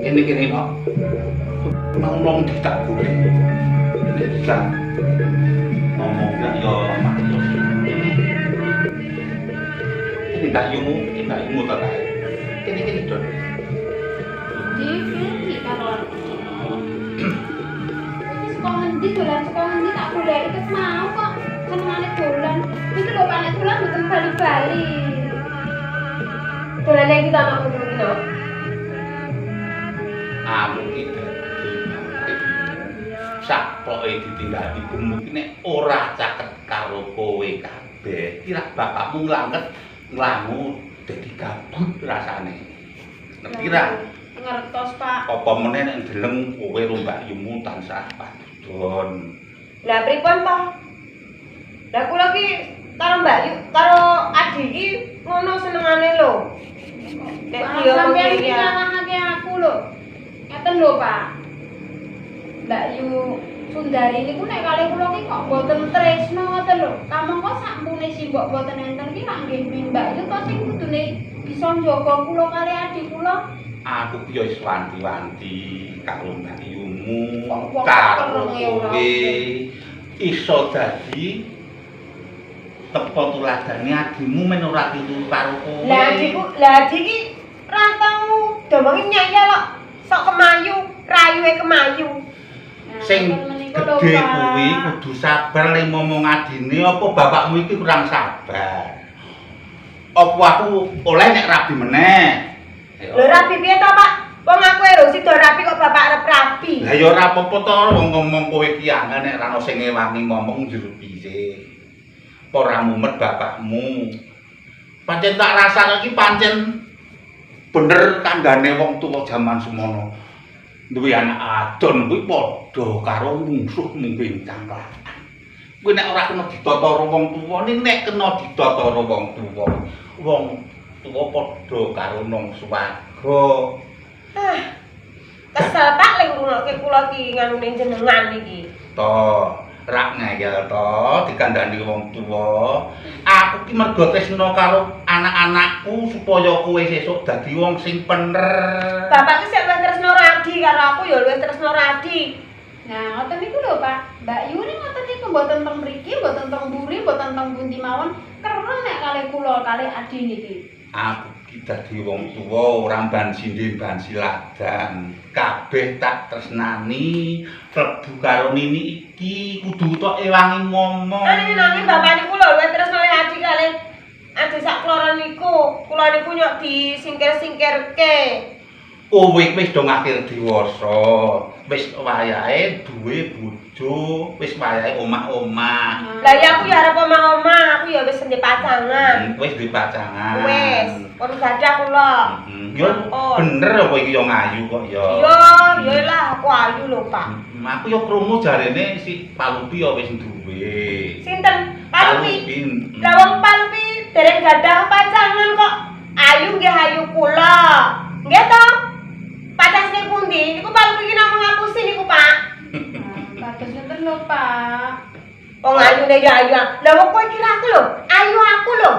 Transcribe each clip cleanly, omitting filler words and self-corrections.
Kene no. Ngomong tak boleh. Nek bisa ngomong gak yo maklum. Ini tak yumu tak kae. Kene Don. Iki karo sekolah ngendi dolan sekolah ngendi tak goleki ket mau kok senengane dolan. Iki lho panek dolan mboten bali-bali. Dolan iki ta mak ngono iki. Aku iki sakpoke ditinggal ibu mungkin nek ora caket karo kowe kabeh kira bapakmu nglanget dadi gabut rasane. Ngerti ra? Ngertos, Pak. Apa meneh nek deleng kowe rombak yumu tansah padudon. Lah pripun to? Lah kula ki karo Mbak Yu, karo Adi iki ngono senengane lho. Nek dia sampeyan ngene iki ya. ngalahake aku lho. Ngeten lho, Pak. Mbak Yu Sundari niku nek kalih kula ki kok mboten tresno ngoten lho. Kamangka sampune simbok mboten enten ki lak nggih Mbak Yu to sing kudune bisa njaga kula kali adik kula. Aku ki yo wis wanti-wanti karo Mbak Yumu Kok karo kerenge ora? kowe iso dadi tepo tuladane adimu men ora tiru karo kowe. Lah Adi ki ra tau domongi nyaya lho. Sok kemayu, rayuwe kemayu. Sing gedhe kuwi kudu sabar ning ngomong adine apa bapakmu iki kurang sabar. Apa aku oleh nek rabi meneh? Lho rapi piye to, Pak? Wong aku ero sida rapi kok bapak arep rapi. Lah ya ora apa-apa to wong ngomong kowe ki angel nek ra ono sing ngewangi ngomong jero piye. Apa ora mumet bapakmu. Pancen tak rasane iki pancen bener kanggane wong tuwa jaman semono. Duwe anak adon kuwi padha karo mungsuhmu bintang kelatan. Kuwi nek ora kena ditata karo wong tuwa, ning nek kena ditata karo wong tuwa, wong tuwa padha karo nang swarga. Kesel tak lek ngrungokke kula ki nganune jenengan iki. To, rak ngayal to dikandani wong tuwa. Aku ki mergo tresna karo anak-anakku supaya kowe sesuk dadi wong sing bener. Bapak ki sik luwih tresno Radi karo aku ya luwih tresno Radi. Nah, ngoten niku lho, Pak. Mbak Yu ngoten niku mboten teng mriki, mboten teng mburi, mboten teng pundi mawon. Keren nek kalih kula kalih Adi niki. Aku ki dadi wong tuwa ora ban sindhe ban siladan. Kabeh tak tresnani, klebu karo nini iki kudu tok ewangi ngomong. Nanging bapak niku lho luwih tresno Radi kalih Adi sak kloron niku. Kula niku nyok disingkir-singkirke. Kowe wis do ngakhir dewasa, wis wayahe duwe bojo, wis wayahe omah-omah. Lah ya aku ya arep omah-omah, aku ya wis ndek pacangan. Wis duwe pacangan. Wis, pun gadah kula. Yo bener apa iki yo ngayu kok ya. Yo lah aku ayu lho, Pak. Aku yo krungu jarene si Palupi yo wis duwe. Sinten? Palupi. Palupi. Lah wong Palupi dereng gadah pacangan kok. Ayu nggih ayu kula. Nggih to? Pacasne pundi? Niku Palupi ki namung ngapusi niku, Pak. Kados ngoten lho, Pak. Wong ayune ya ayu. Lah wong kowe kira aku lho, ayu aku lho.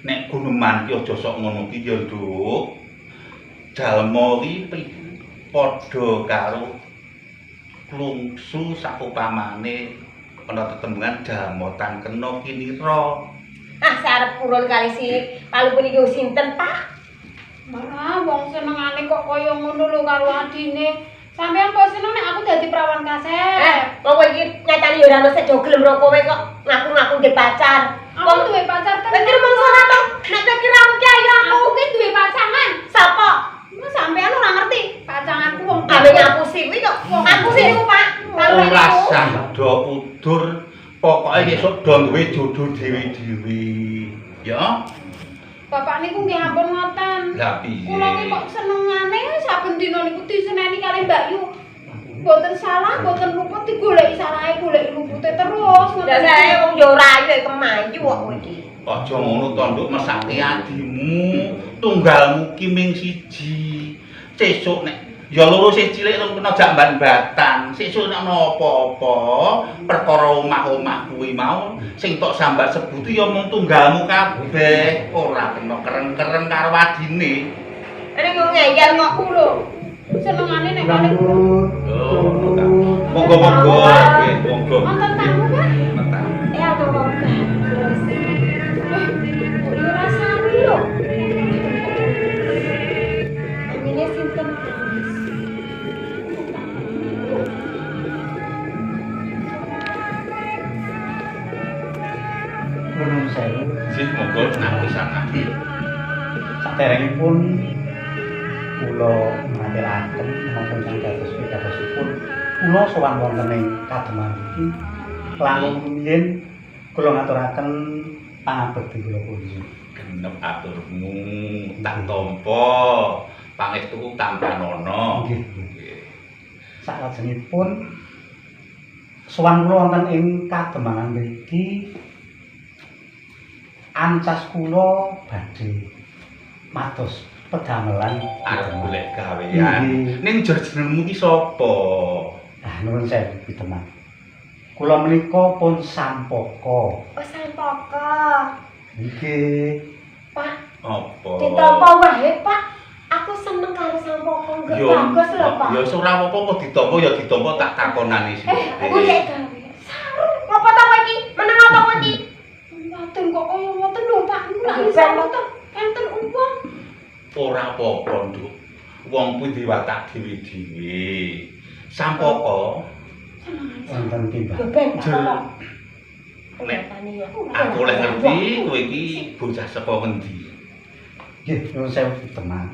Nek guneman ki aja sok ngono ki yo, Nduk. Dalma ki padha karo klungsu sakupamane ana tetembungan dalmotan kena kinira. Ah, sarep purun kali si Palupi niku sinten, Pak? Malah wong senengane kok kaya ngono lho karo adine. Sampeyan kok seneng nek aku dadi prawan kasep. Wong kowe iki nyatane ya ora ono sing do gelem karo kowe kok ngaku-ngaku ndek pacar. Aku duwe pacar Kowe kira mongso ora to? Nek kowe kira aku ki ayu aku. Aku ki duwe pacangan. Sapa? Mas sampeyan ora ngerti. Pacanganku wong Ame ngapusi kuwi kok. Ngapusi niku, Pak. Ora sah do udur, pokoke esuk do duwe jodoh dhewe-dhewe. Ya. Bapak niku nggih ampun ngoten. Lah piye? Kula ki kok senengane saben dina niku diseneni kali Mbak Yu. Mboten salah, mboten luput digoleki salahe, goleki lupute terus. Ya sae wong yo ora ayu kemayu kok kowe iki. Aja ngono to, Nduk, mesake adimu. Tunggalmu ki ming siji. Sesuk nek ya loro sing cilik kena jak mbat-mbatan. Sesuk nek ana apa-apa, perkara omah-omah kuwi mau sing tok sambat sebuti ya mung tunggalmu kabeh. Ora kena kereng-kereng karo adine. Ini kok ngeyel kok. Aku lho. Senengane nek kali kula. Oh, monggo-monggo, nggih, monggo. Wonten tamu, Pak? Mentang. Ada kok bagus. Kok yo rasane lho. Ini sinten? Nuwun sewu. Sih, monggo napisan. Saderengipun kula ngaturaken wonten sang dados pitados-ipun kula sowan wonten ing kademan iki langkung rumiyin kula ngaturaken pangabekti kula pundi. Genep aturmu tak tampa pangestuku tanpa nono. Nggih. Salajengipun sowan kula wonten ing kademangan mriki ancas kula badhe mados pedamelan Arep golek gawean. Ning jur jenengmu ki sapa? Ah nuwun sewu Piteman. Kula menika pun sampoko. Oh, sampoko. Nggih. Pak, Apa? ditampa wae, Pak. Aku seneng karo sampoko. Enggak bagus lho, Pak. Ya ora apa-apa kok ditampa ya ditampa tak takonani sih. Golek gawe. Sarung. Ngopo to kowe iki? Meneng apa kowe iki? Mboten kok kaya ngoten lho, Pak. Niku lak Nggih, iso Pak. to. Enten uang. Ora apa-apa, Nduk. Wong kuwi diwatak dhewe-dhewe. Sampoko Wonten timbang. Yo ben. Nek aku oleh ngerti kowe iki bocah saka ngendi. Nggih, nuwun sewu Piteman.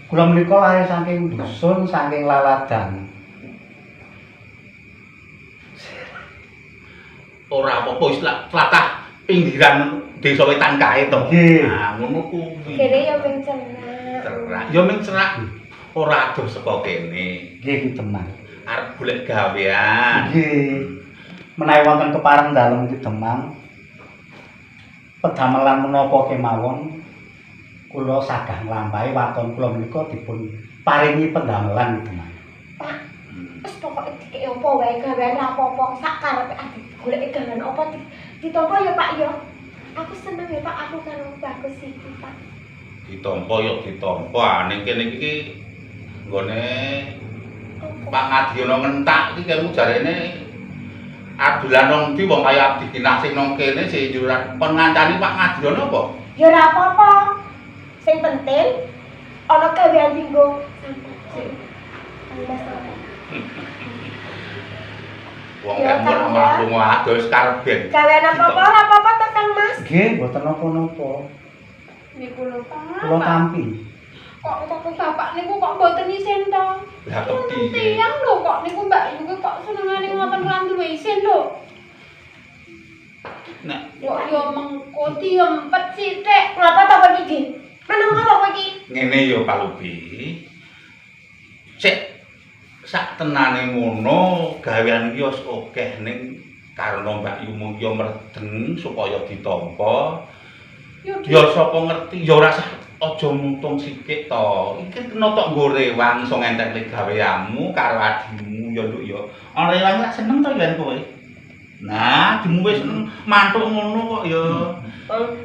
Kula menika lair saking dusun, saking laladan. Ora apa-apa wis tlatah pinggiran desa wetan kae to. Nggih. Nah, ngono kuwi. Kene yo ben cerak. Cerak. Ya mung cerak. Ora adoh saka kene. Nggih Piteman. Arep golek gawean. Nggih. Menawi wonten kepareng dalem Piteman pedamelan menapa kemawon kula sagah nglampahi waton kula menika dipun paringi pendamelan Piteman. Pak, wis pokoke dikek apa wae gawean ra apa-apa sak karepe ati golek gawean apa ditampa ya Pak ya. Aku seneng ya Pak aku karo bagus iki Pak. Ditampa ya ditampa. Ning kene iki nggone Pak Ngadiono ngentak iki kamu jarene adulan nang ndi wong kaya Abdi Kinasih nang kene sing juran kon ngancani Pak Ngadiono apa? Ya ora apa-apa. Sing penting ana gawean dinggo sampai. Wong Ya, kan Kang, ora ya. maklum adus karben. Gawean apa-apa ora apa-apa to Kang Mas. Nggih, mboten napa-napa. Niku lho, Pak. Kula tampi. Kok bapak niku kok mboten isin to? Lah kok Wonten piye? tiyang lho kok niku Mbak Yu kok senengane ngoten lan duwe isin lho. Nek Kok yo mengko diempet sithik. Ngapa to kowe iki? Meneng apa kowe iki? ngene ya Pak Lubi. Sik sak tenane ngono gawean iki wis akeh ning karena Mbak Yumu yo mredeng supaya ditampa. Yo Ya sapa ngerti ya ora sah aja mutung sikik to. Iki kena tok nggo rewang iso ngentekne gaweanmu karo adimu ya Nduk ya. Ana rewang lak seneng to yen kowe. Nah, adimu wis seneng mantuk ngono kok ya.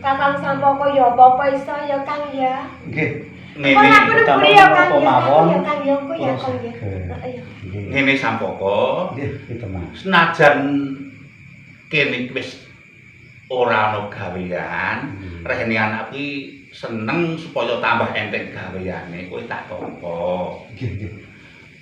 Kakang sampoko ya apa-apa iso ya Kang ya. Nggih. Ngene Kok aku utamanya nemburi ya Kang apa ya. mawon. Ya Kang ya engko ya Kula Kang ya. saged. Heeh ya. Nggih. ngene sampoko. Nggih, Piteman. Senajan kene wis ora ana gawean, rehene anak iki seneng supaya tambah enteng gaweane, kowe tak tampa. Nggih, nggih.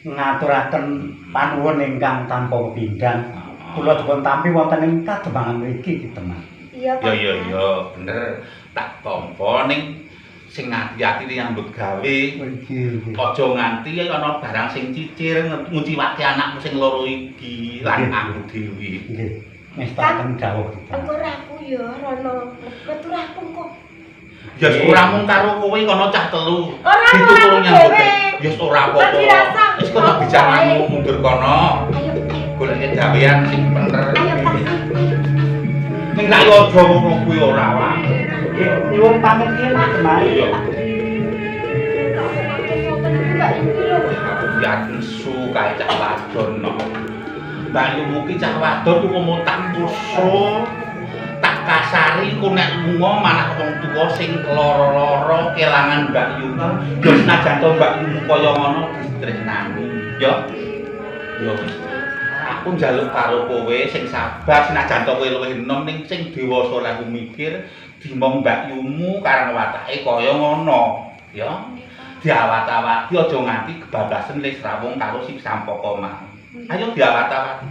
Ngaturaken panuwun ingkang tanpa pindhang. Kula dipun tampi wonten ing kademangan mriki Piteman. Iya Kang. Ya bener tak tampa ning sing ati-ati nyambut gawe. Nggih, nggih. Aja nganti ana barang sing cicir nguciwake anakmu sing loro iki lan aku dhewe. Nggih. Mestakaken dawuh Piteman. Engko raku ya rono metu rapung kok. Ya ora mung karo kowe kono cah telu. Ora Dituturu ora nyambut. dhewe. Ya ora Ora apa-apa. dirasa. Wis kono bicarmu mundur kono. Ayo Golek gawean sing bener. ayo Kang. Ning lak yo aja ngono kuwi ora wae. Nggih, nyuwun pamit nggih Piteman. Iya. ngoten niku Mbak Yu lho. Ya nesu kae cah wadon no. Mbak Yumu ki cah wadon ku ngomong tak musuh. Tak Sari ku nek lunga malah wong tuwa sing lara-lara kelangan Mbak Yu. Ya senajan to Mbak Yu kaya ngono ditresnani. Ya. Ya. Aku njaluk karo kowe sing sabar senajan to kowe luwih enom ning sing dewasa lan mikir dimong Mbak Yumu karang watake kaya ngono. Ya. Diawat-awati aja nganti kebablasan lis rawung karo sing sampoko mang. Ayo diawat-awati.